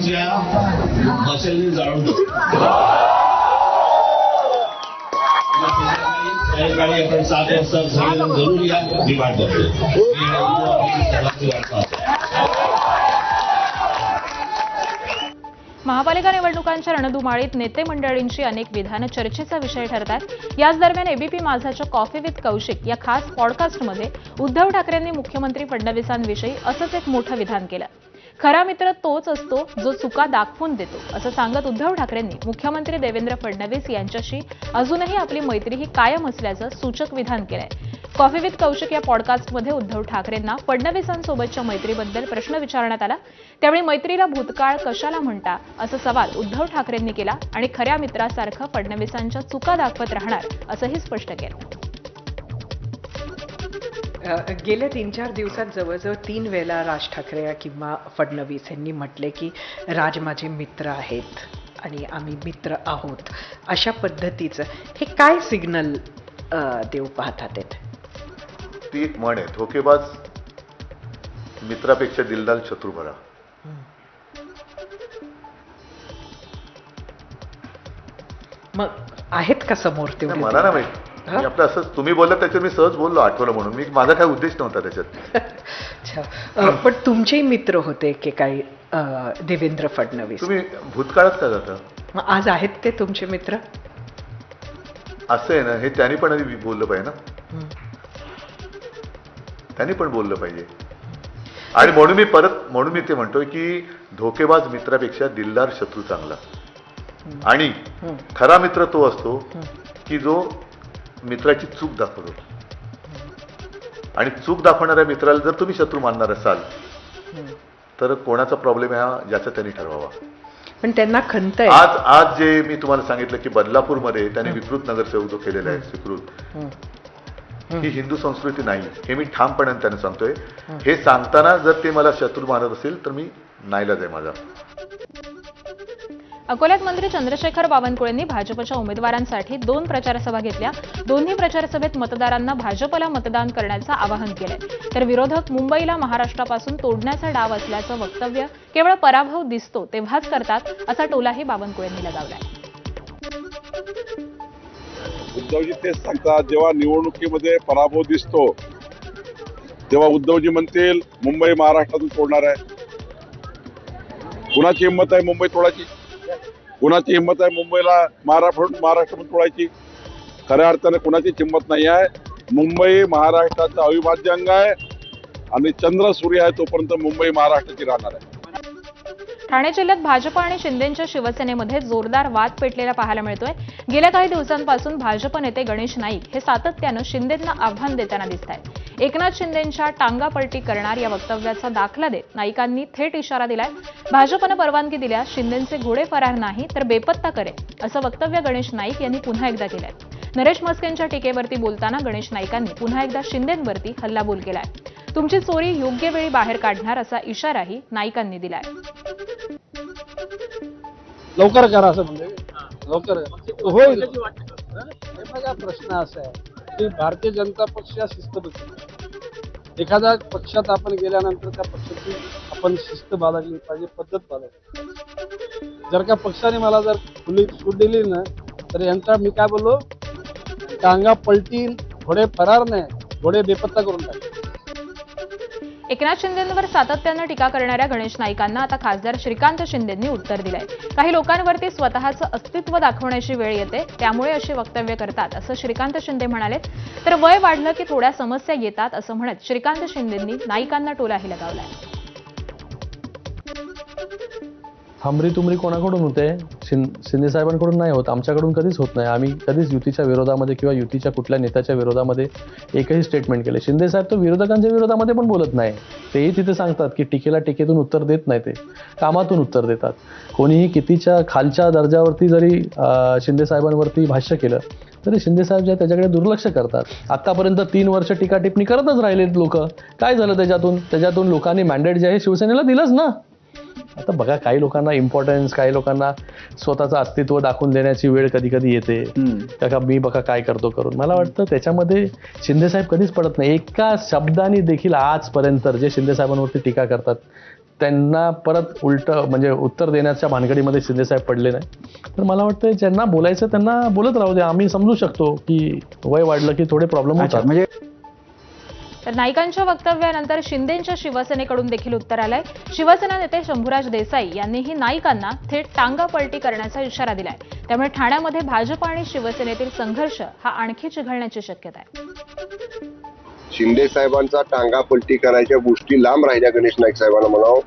तुमच्या मशाली जाळून टाकू. सायंकाळी आपण 7 वाजता सगळेजण जरूर या. मी वाट बघतो. सर्वांची वाट पाहतो. महापालिका निवडणुकांच्या रणधुमाळीत नेते मंडळींची अनेक विधानं चर्चेचा विषय ठरतात. याच दरम्यान एबीपी माझाच्या कॉफी विथ कौशिक या खास पॉडकास्टमध्ये उद्धव ठाकरेंनी मुख्यमंत्री फडणवीसांविषयी असंच एक मोठं विधान केलं. खरा मित्र तोच असतो जो चुका दाखवून देतो, असं सांगत उद्धव ठाकरेंनी मुख्यमंत्री देवेंद्र फडणवीस यांच्याशी अजूनही आपली मैत्री ही कायम असल्याचं सूचक विधान केलंय. कॉफी विथ कौशिक या पॉडकास्टमध्ये उद्धव ठाकरेंना फडणवीसांसोबतच्या मैत्रीबद्दल प्रश्न विचारण्यात आला. त्यावेळी मैत्रीला भूतकाळ कशाला म्हणता, असा सवाल उद्धव ठाकरेंनी केला आणि खऱ्या मित्रासारखं फडणवीसांच्या चुका दाखवत राहणार असंही स्पष्ट केलं. गेल्या 3-4 दिवसात जवळजवळ 3 वेळेला राज ठाकरे किंवा फडणवीस यांनी म्हटले की राज माझे मित्र आहेत आणि आम्ही मित्र आहोत. अशा पद्धतीचं हे काय सिग्नल देऊ पाहतात? ती एक म्हण आहे, धोकेबाज मित्रापेक्षा दिलदार शत्रू बरा. मग आहेत का समोर तेवढे? मला ना माहिती, मी आपलं असं तुम्ही बोलला त्याच्यात मी सहज बोललो, आठवलं म्हणून. मी माझा काय उद्देश नव्हता त्याच्यात. अच्छा, पण तुमचे मित्र होते की काही देवेंद्र फडणवीस? तुम्ही भूतकाळात का जाता? मग आज आहेत ते तुमचे मित्र? असं आहे ना, हे त्यांनी पण आधी बोललं पाहिजे ना. त्यांनी पण बोललं पाहिजे. आणि म्हणून मी ते म्हणतोय की धोकेबाज मित्रापेक्षा दिलदार शत्रू चांगला. आणि खरा मित्र तो असतो की जो मित्राची चूक दाखवतो. आणि चूक दाखवणाऱ्या मित्राला जर तुम्ही शत्रू मानणार असाल तर कोणाचा प्रॉब्लेम आहे हा ज्याचा त्यांनी ठरवावा. पण त्यांना खंत आहे. आज जे मी तुम्हाला सांगितलं की बदलापूरमध्ये त्यांनी विकृत नगरसेवक जो केलेला आहे, स्वीकृत, ही हिंदू संस्कृती नाही हे मी ठामपणे त्यांना सांगतोय. हे सांगताना जर ते मला शत्रू मानत असेल तर मी नाईलाज आहे माझा. अकोल्यात मंत्री चंद्रशेखर बावनकुळेंनी भाजपच्या उमेदवारांसाठी 2 प्रचारसभा घेतल्या. दोन्ही प्रचारसभेत मतदारांना भाजपला मतदान करण्याचं आवाहन केलंय. तर विरोधक मुंबईला महाराष्ट्रापासून तोडण्याचा डाव असल्याचं वक्तव्य केवळ पराभव दिसतो तेव्हाच करतात, असा टोलाही बावनकुळेंनी लगावलाय. उद्धवजी तेच सांगतात, जेव्हा निवडणुकीमध्ये पराभव दिसतो तेव्हा उद्धवजी म्हणतील मुंबई महाराष्ट्रातून तोडणार आहे. कुणाची हिंमत आहे मुंबई तोडायची? कुणाची हिंमत आहे मुंबईला महाराष्ट्रातून तोडायची? खऱ्या अर्थाने कुणाचीच हिंमत नाही आहे. मुंबई महाराष्ट्राचं अविभाज्य अंग आहे आणि चंद्र सूर्य आहे तोपर्यंत मुंबई महाराष्ट्राची राहणार आहे. ठाणे जिल्ह्यात भाजप आणि शिंदेच्या शिवसेनेमध्ये जोरदार वाद पेटलेला पाहायला मिळतोय. गेल्या काही दिवसांपासून भाजप नेते गणेश नाईक हे सातत्यानं शिंदेंना आव्हान देताना दिसत आहेत. एकनाथ शिंदेंच्या टांगापलटी करणार या वक्तव्याचा दाखला देत नाईकांनी थेट इशारा दिलाय. भाजपनं परवानगी दिल्यास शिंदेंचे घोडे फरार नाही तर बेपत्ता करेल, असं वक्तव्य गणेश नाईक यांनी पुन्हा एकदा केलंय. नरेश म्हस्केंच्या टीकेवरती बोलताना गणेश नाईकांनी पुन्हा एकदा शिंदेंवरती हल्लाबोल केलाय. तुमची चोरी योग्य वेळी बाहेर काढणार असा इशाराही नाईकांनी दिलाय. लवकर करा असं म्हणजे लवकर होईल. हे बघा, प्रश्न असा आहे की भारतीय जनता पक्ष हा शिस्तबद्ध. एखाद्या पक्षात आपण गेल्यानंतर त्या पक्षाची आपण शिस्त बाळगली पाहिजे, पद्धत बाळगली. जर का पक्षाने मला जर खुली सूट दिली ना तर यांचा मी काय बोललो, टांगा पलटीन, घोडे फरार नाही, घोडे बेपत्ता करून टाक. एकनाथ शिंदेंवर सातत्यानं टीका करणाऱ्या गणेश नाईकांना आता खासदार श्रीकांत शिंदेंनी उत्तर दिलंय. काही लोकांवरती स्वतःचं अस्तित्व दाखवण्याची वेळ येते, त्यामुळे अशी वक्तव्य करतात, असं श्रीकांत शिंदे म्हणाले. तर वय वाढलं की थोड्या समस्या येतात असं म्हणत श्रीकांत शिंदेंनी नाईकांना टोलाही लगावलाय. हमरी तुमरी कोणाकडून होते? शिंदे साहेबांकडून नाही होत, आमच्याकडून कधीच होत नाही. आम्ही कधीच युतीच्या विरोधामध्ये किंवा युतीच्या कुठल्या नेत्याच्या विरोधामध्ये एकही स्टेटमेंट केले. शिंदे साहेब तर विरोधकांच्या विरोधामध्ये पण बोलत नाही. तेही तिथे सांगतात की टीकेला टीकेतून उत्तर देत नाही, ते कामातून उत्तर देतात. कोणीही कितीच्या खालच्या दर्जावरती जरी शिंदे साहेबांवरती भाष्य केलं तरी शिंदे साहेब जे त्याच्याकडे दुर्लक्ष करतात. आतापर्यंत 3 वर्ष टीका टिप्पणी करतच राहिलेत लोक. काय झालं त्याच्यातून लोकांनी मॅन्डेट जे आहे शिवसेनेला दिलंच ना. आता बघा, काही लोकांना इम्पॉर्टन्स, काही लोकांना स्वतःचं अस्तित्व दाखवून देण्याची वेळ कधी कधी येते. का मी बघा काय करतो करून. मला वाटतं त्याच्यामध्ये शिंदे साहेब कधीच पडत नाही. एका शब्दाने देखील आजपर्यंत जे शिंदे साहेबांवरती टीका करतात त्यांना परत उलट म्हणजे उत्तर देण्याच्या भानगडीमध्ये शिंदेसाहेब पडले नाही. तर मला वाटतं ज्यांना बोलायचं त्यांना बोलत राहू दे. आम्ही समजू शकतो की वय वाढलं की थोडे प्रॉब्लेम होतात. म्हणजे तर नाईकांच्या वक्तव्यानंतर शिंदेंच्या शिवसेनेकडून देखील उत्तर आलंय. शिवसेना नेते शंभूराज देसाई यांनीही नाईकांना थेट टांगापलटी करण्याचा इशारा दिलाय. त्यामुळे ठाण्यामध्ये भाजप आणि शिवसेनेतील संघर्ष हा आणखी चिघळण्याची शक्यता आहे. शिंदे साहेबांचा टांगापलटी करायच्या गोष्टी लांब राहिल्या. गणेश नाईक साहेबांना म्हणावं,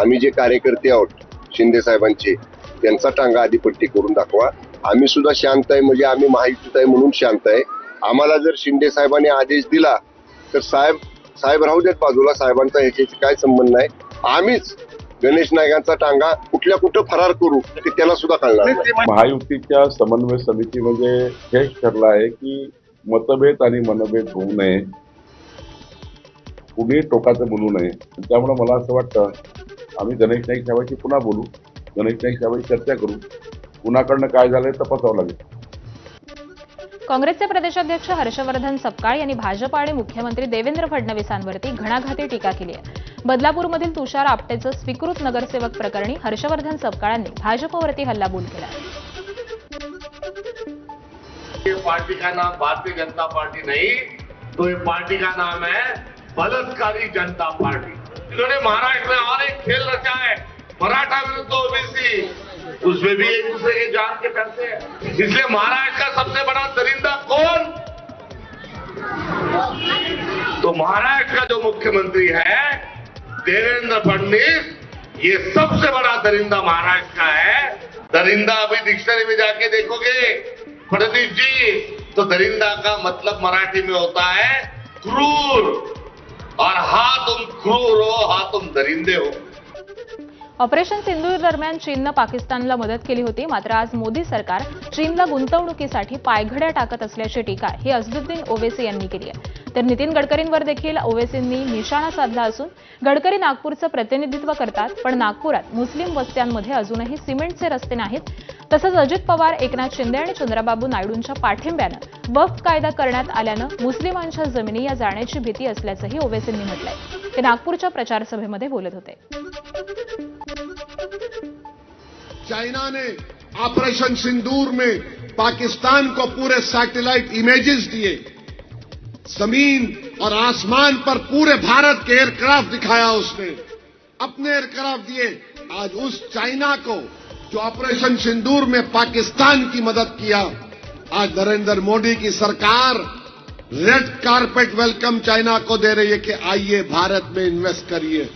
आम्ही जे कार्यकर्ते आहोत शिंदे साहेबांचे, त्यांचा टांगा आधी पलटी करून दाखवा. आम्ही सुद्धा शांत आहे, म्हणजे आम्ही महायुतीत आहे म्हणून शांत आहे. आम्हाला जर शिंदे साहेबांनी आदेश दिला तर साहेब राहू देत बाजूला, साहेबांचा ह्याच्याशी काय संबंध नाही. आम्हीच गणेश नाईकांचा टांगा कुठं फरार करू ते त्याला सुद्धा कळणार नाही. महायुतीच्या समन्वय समितीमध्ये हेच ठरलं आहे की मतभेद आणि मनभेद होऊ नये, कुणी टोकाचं बोलू नये. त्यामुळे मला असं वाटतं आम्ही गणेश नाईक साहेबांशी पुन्हा बोलू, गणेश नाईक साहेबांशी चर्चा करू, कुणाकडनं काय झालंय तपासावं लागेल. काँग्रेसचे प्रदेशाध्यक्ष हर्षवर्धन सपकाळ यांनी भाजप आणि मुख्यमंत्री देवेंद्र फडणवीसांवरती घणाघाती टीका केली आहे. बदलापूरमधील तुषार आपटेचं स्वीकृत नगरसेवक प्रकरणी हर्षवर्धन सपकाळांनी भाजपवरती हल्लाबोल केला. पार्टी का नाम भारतीय जनता पार्टी नहीं, तो ये पार्टी का नाम है बलात्कारी जनता पार्टी. इन्होंने महाराष्ट्र में और एक खेल रचा है, मराठा विरुद्ध ओबीसी, उसमें भी एक दूसरे के जान के करते हैं. इसलिए महाराष्ट्र का सबसे बड़ा दरिंदा कौन? तो महाराष्ट्र का जो मुख्यमंत्री है देवेंद्र फडणवीस, ये सबसे बड़ा दरिंदा महाराष्ट्र का है. दरिंदा अभी डिक्शनरी में जाके देखोगे फडणवीस जी, तो दरिंदा का मतलब मराठी में होता है क्रूर, और हा तुम क्रूर हो, हा तुम दरिंदे हो. ऑपरेशन सिंदूर दरम्यान चीननं पाकिस्तानला मदत केली होती. मात्र आज मोदी सरकार चीनला गुंतवणुकीसाठी पायघड्या टाकत असल्याची टीका ही असदुद्दीन ओवेसी यांनी केली आहे. तर नितीन गडकरींवर देखील ओवेसींनी निशाणा साधला असून गडकरी नागपूरचं प्रतिनिधित्व करतात, पण नागपुरात मुस्लिम वस्त्यांमध्ये अजूनही सिमेंटचे रस्ते नाहीत. तसंच अजित पवार, एकनाथ शिंदे आणि चंद्रबाबू नायडूंच्या पाठिंब्यानं वक्फ कायदा करण्यात आल्यानं मुस्लिमांच्या जमिनी या जाण्याची भीती असल्याचंही ओवेसींनी म्हटलंय. ते नागपूरच्या प्रचारसभेमध्ये बोलत होते. चाइना ने ऑपरेशन सिंदूर में पाकिस्तान को पूरे सैटेलाइट इमेजेस दिए, जमीन और आसमान पर पूरे भारत के एयरक्राफ्ट दिखाया, उसने अपने एयरक्राफ्ट दिए. आज उस चाइना को जो ऑपरेशन सिंदूर में पाकिस्तान की मदद किया, आज नरेंद्र मोदी की सरकार रेड कारपेट वेलकम चाइना को दे रही है कि आइए भारत में इन्वेस्ट करिए.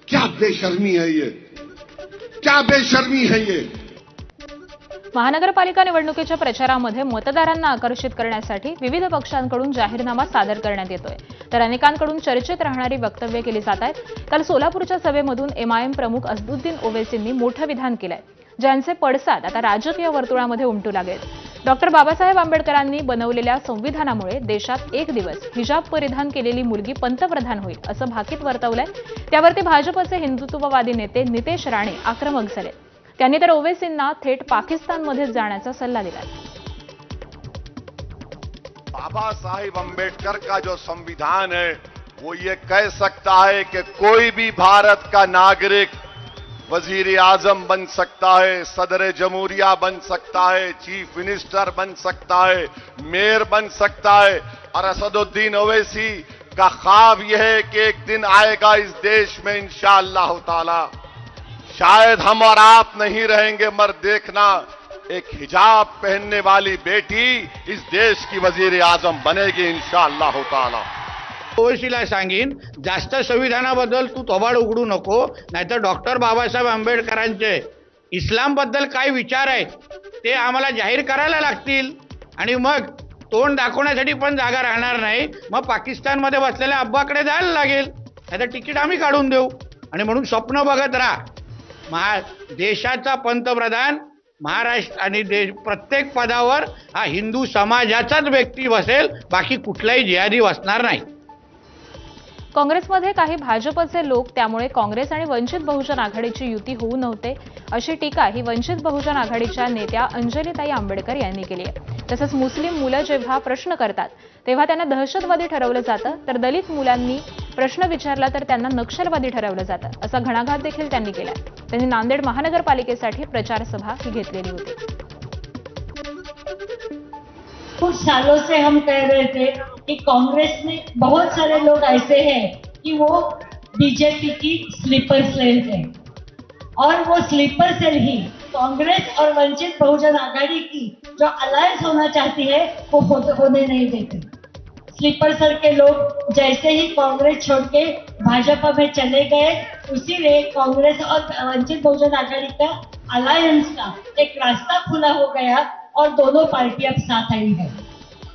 क्या बेशर्मी है ये, क्या बेशर्मी है ये. महानगरपालिका निवडणुकीच्या प्रचारामध्ये मतदारांना आकर्षित करण्यासाठी विविध पक्षांकडून जाहीरनामा सादर करण्यात येतोय. तर अनेकांकडून चर्चेत राहणारी वक्तव्य केली जात आहेत. काल सोलापूरच्या सभेमधून एमआयएम प्रमुख असदुद्दीन ओवेसींनी मोठं विधान केलंय, ज्यांचे पडसाद आता राजकीय वर्तुळामध्ये उमटू लागेल. डॉक्टर बाबासाहेब आंबेडकरांनी बनवलेल्या संविधानामुळे देशात एक दिवस हिजाब परिधान केलेली मुलगी पंतप्रधान होईल असं भाकीत वर्तवलंय. त्यावरती भाजपचे हिंदुत्ववादी नेते नितेश राणे आक्रमक झाले. त्यांनी तर ओवेसींना थेट पाकिस्तानमध्ये जाण्याचा सल्ला दिला. बाबा साहिब अम्बेडकर का जो संविधान है वो ये कह सकता है कि कोई भी भारत का नागरिक वजीर आजम बन सकता है, सदर जमहूरिया बन सकता है, चीफ मिनिस्टर बन सकता है, मेयर बन सकता है. और असदुद्दीन ओवैसी का ख्वाब यह है कि एक दिन आएगा इस देश में इंशाअल्लाह ताला, शायद हम और आप नहीं रहेंगे, मगर देखना एक हिजाब पहनने वाली बेटी इस देश की वजीर आजम बनेगी इंशाअल्लाह ताला. ओवेसीला सांगीन, जास्त संविधानाबद्दल तू थोबाड उघडू नको, नाहीतर डॉक्टर बाबासाहेब आंबेडकरांचे इस्लामबद्दल काय विचार आहे ते आम्हाला जाहीर करायला लागतील, आणि मग तोंड दाखवण्यासाठी पण जागा राहणार नाही. मग पाकिस्तानमध्ये बसलेल्या अब्बाकडे जायला लागेल, नाहीतर तिकीट आम्ही काढून देऊ. आणि म्हणून स्वप्न बघत राहा, देशाचा पंतप्रधान महाराष्ट्र आणि प्रत्येक पदावर हा हिंदू समाजाचाच व्यक्ती बसेल, बाकी कुठलाही जिहादी बसणार नाही. काँग्रेसमध्ये काही भाजपचे लोक त्यामुळे काँग्रेस आणि वंचित बहुजन आघाडीची युती होऊ नव्हते अशी टीका ही वंचित बहुजन आघाडीच्या नेत्या अंजलीताई आंबेडकर यांनी केली आहे. तसंच मुस्लिम मुलं जेव्हा प्रश्न करतात तेव्हा त्यांना दहशतवादी ठरवलं जातं, तर दलित मुलांनी प्रश्न विचारला तर त्यांना नक्षलवादी ठरवलं जातं असा घणाघात देखील त्यांनी केला. त्यांनी नांदेड महानगरपालिकेसाठी प्रचार सभा ही घेतलेली होती. कुछ सालों से हम कह रहे थे कि कांग्रेस में बहुत सारे लोग ऐसे हैं कि वो बीजेपी की स्लीपर सेल है और वो स्लीपर सेल ही कांग्रेस और वंचित बहुजन आघाड़ी की जो अलायंस होना चाहती है वो होने नहीं देती. स्लीपर सेल के लोग जैसे ही कांग्रेस छोड़ के भाजपा में चले गए, उसी में कांग्रेस और वंचित बहुजन आघाड़ी का अलायंस का एक रास्ता खुला हो गया और दोनों पार्टी अब साथ आई है.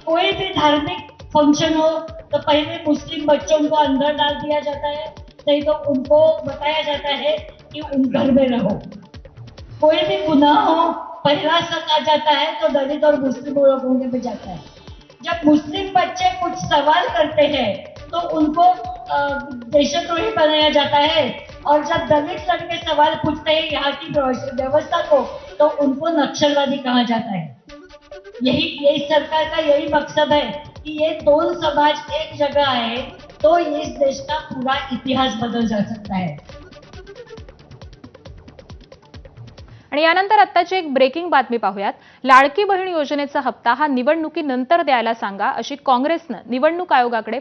कोई भी धार्मिक फंक्शन हो तो पहले मुस्लिम बच्चों को अंदर डाल दिया जाता है, नहीं तो उनको बताया जाता है कि उन घर में रहो. कोई भी गुनाह हो पहला शक आ जाता है तो दलित और मुस्लिम लोगों में जाता है. जब मुस्लिम बच्चे कुछ सवाल करते हैं तो उनको देशद्रोही बनाया जाता है और जब दलित लड़के सवाल पूछते हैं यहाँ की व्यवस्था को तो उनको नक्सलवादी कहा जाता है. यही सरकार का यही मकसद है कि ये दोनों समाज एक जगह आए तो इस देश का पूरा इतिहास बदल जा सकता है. आणि यानंतर आत्ताची एक ब्रेकिंग बातमी पाहूयात. लाडकी बहीण योजनेचा हप्ता हा निवडणुकीनंतर द्यायला सांगा अशी काँग्रेसनं निवडणूक आयोगाकडे